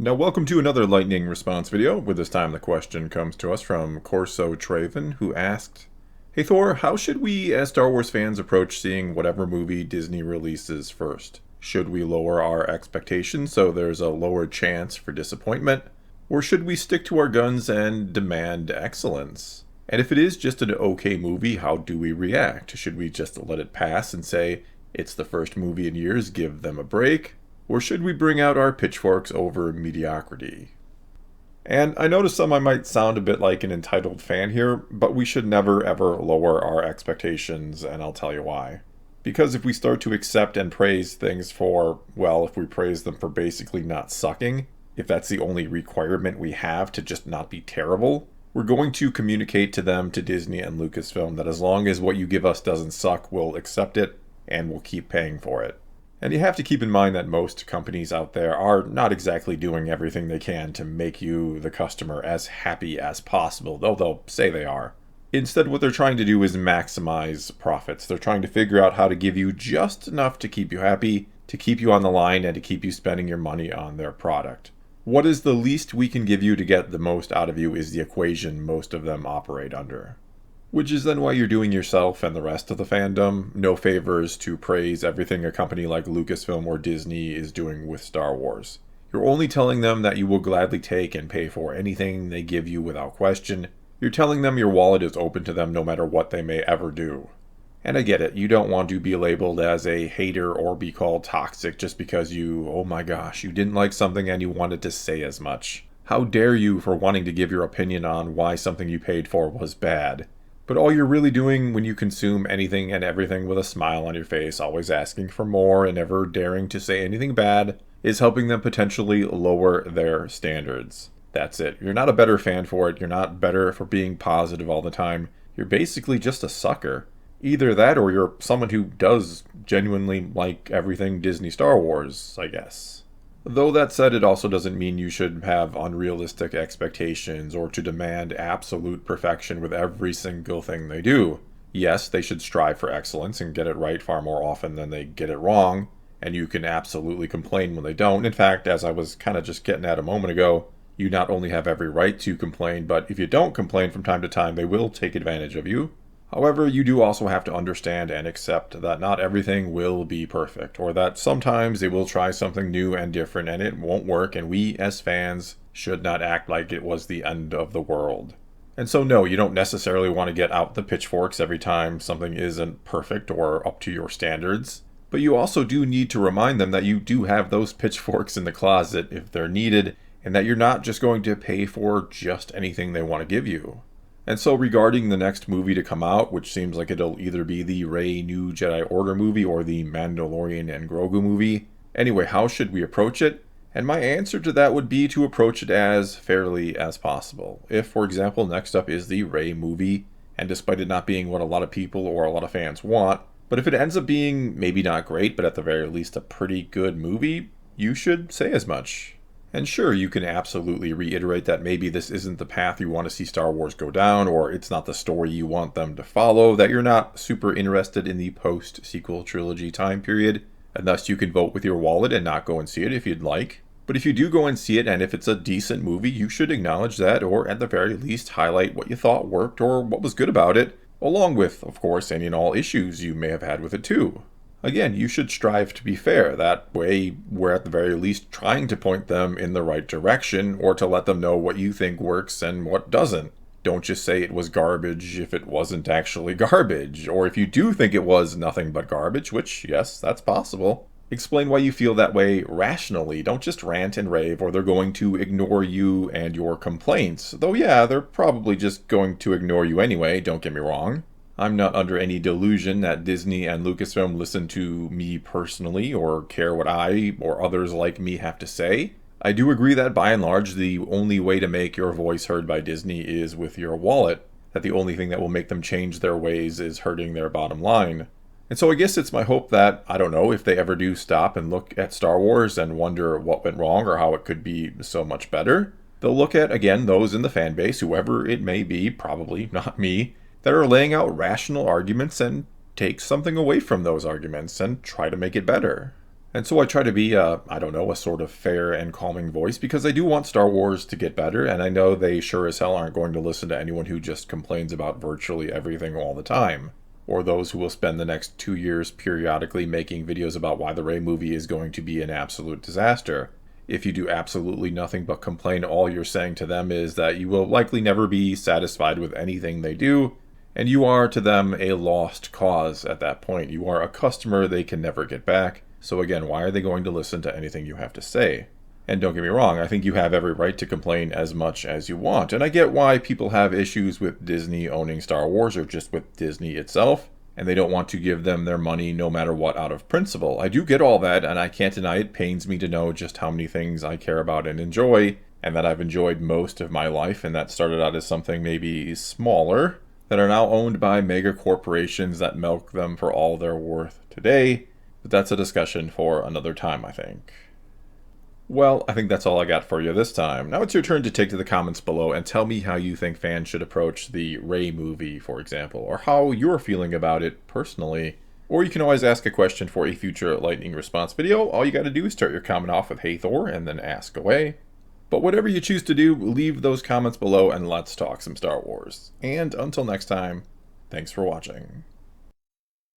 Now, welcome to another lightning response video, where this time the question comes to us from Corso Traven, who asked, "Hey Thor, how should we as Star Wars fans approach seeing whatever movie Disney releases first? Should we lower our expectations so there's a lower chance for disappointment? Or should we stick to our guns and demand excellence? And if it is just an okay movie, how do we react? Should we just let it pass and say, it's the first movie in years, give them a break? Or should we bring out our pitchforks over mediocrity?" And I notice some I might sound a bit like an entitled fan here, but we should never ever lower our expectations, and I'll tell you why. Because if we start to accept and praise things for, well, if we praise them for basically not sucking, if that's the only requirement we have to just not be terrible, we're going to communicate to them, to Disney and Lucasfilm, that as long as what you give us doesn't suck, we'll accept it, and we'll keep paying for it. And you have to keep in mind that most companies out there are not exactly doing everything they can to make you, the customer, as happy as possible, though they'll say they are. Instead, what they're trying to do is maximize profits. They're trying to figure out how to give you just enough to keep you happy, to keep you on the line, and to keep you spending your money on their product. What is the least we can give you to get the most out of you is the equation most of them operate under. Which is then why you're doing yourself and the rest of the fandom no favors to praise everything a company like Lucasfilm or Disney is doing with Star Wars. You're only telling them that you will gladly take and pay for anything they give you without question. You're telling them your wallet is open to them no matter what they may ever do. And I get it, you don't want to be labeled as a hater or be called toxic just because you, oh my gosh, you didn't like something and you wanted to say as much. How dare you for wanting to give your opinion on why something you paid for was bad. But all you're really doing when you consume anything and everything with a smile on your face, always asking for more and never daring to say anything bad, is helping them potentially lower their standards. That's it. You're not a better fan for it. You're not better for being positive all the time. You're basically just a sucker. Either that or you're someone who does genuinely like everything Disney Star Wars, I guess. Though that said, it also doesn't mean you should have unrealistic expectations or to demand absolute perfection with every single thing they do. Yes, they should strive for excellence and get it right far more often than they get it wrong, and you can absolutely complain when they don't. In fact, as I was kind of just getting at a moment ago, you not only have every right to complain, but if you don't complain from time to time, they will take advantage of you. However, you do also have to understand and accept that not everything will be perfect, or that sometimes they will try something new and different and it won't work, and we as fans should not act like it was the end of the world. And so no, you don't necessarily want to get out the pitchforks every time something isn't perfect or up to your standards, but you also do need to remind them that you do have those pitchforks in the closet if they're needed, and that you're not just going to pay for just anything they want to give you. And so regarding the next movie to come out, which seems like it'll either be the Rey New Jedi Order movie or the Mandalorian and Grogu movie, anyway, how should we approach it? And my answer to that would be to approach it as fairly as possible. If, for example, next up is the Rey movie, and despite it not being what a lot of people or a lot of fans want, but if it ends up being maybe not great, but at the very least a pretty good movie, you should say as much. And sure, you can absolutely reiterate that maybe this isn't the path you want to see Star Wars go down, or it's not the story you want them to follow, that you're not super interested in the post-sequel trilogy time period, and thus you can vote with your wallet and not go and see it if you'd like. But if you do go and see it, and if it's a decent movie, you should acknowledge that, or at the very least highlight what you thought worked or what was good about it, along with, of course, any and all issues you may have had with it too. Again, you should strive to be fair. That way, we're at the very least trying to point them in the right direction, or to let them know what you think works and what doesn't. Don't just say it was garbage if it wasn't actually garbage, or if you do think it was nothing but garbage, which, yes, that's possible. Explain why you feel that way rationally. Don't just rant and rave, or they're going to ignore you and your complaints. Though yeah, they're probably just going to ignore you anyway, don't get me wrong. I'm not under any delusion that Disney and Lucasfilm listen to me personally or care what I or others like me have to say. I do agree that by and large the only way to make your voice heard by Disney is with your wallet, that the only thing that will make them change their ways is hurting their bottom line. And so I guess it's my hope that, I don't know, if they ever do stop and look at Star Wars and wonder what went wrong or how it could be so much better, they'll look at, again, those in the fan base, whoever it may be, probably not me, that are laying out rational arguments and take something away from those arguments and try to make it better. And so I try to be, I don't know, a sort of fair and calming voice because I do want Star Wars to get better, and I know they sure as hell aren't going to listen to anyone who just complains about virtually everything all the time, or those who will spend the next 2 years periodically making videos about why the Rey movie is going to be an absolute disaster. If you do absolutely nothing but complain, all you're saying to them is that you will likely never be satisfied with anything they do, and you are to them a lost cause at that point. You are a customer they can never get back. So again, why are they going to listen to anything you have to say? And don't get me wrong, I think you have every right to complain as much as you want. And I get why people have issues with Disney owning Star Wars or just with Disney itself, and they don't want to give them their money no matter what out of principle. I do get all that, and I can't deny it pains me to know just how many things I care about and enjoy, and that I've enjoyed most of my life, and that started out as something maybe smaller, that are now owned by mega corporations that milk them for all they're worth today. But that's a discussion for another time, I think. Well, I think that's all I got for you this time. Now it's your turn to take to the comments below and tell me how you think fans should approach the Rey movie, for example, or how you're feeling about it personally. Or you can always ask a question for a future lightning response video. All you gotta do is start your comment off with "Hey Thor" and then ask away. But whatever you choose to do, leave those comments below and let's talk some Star Wars. And until next time, thanks for watching.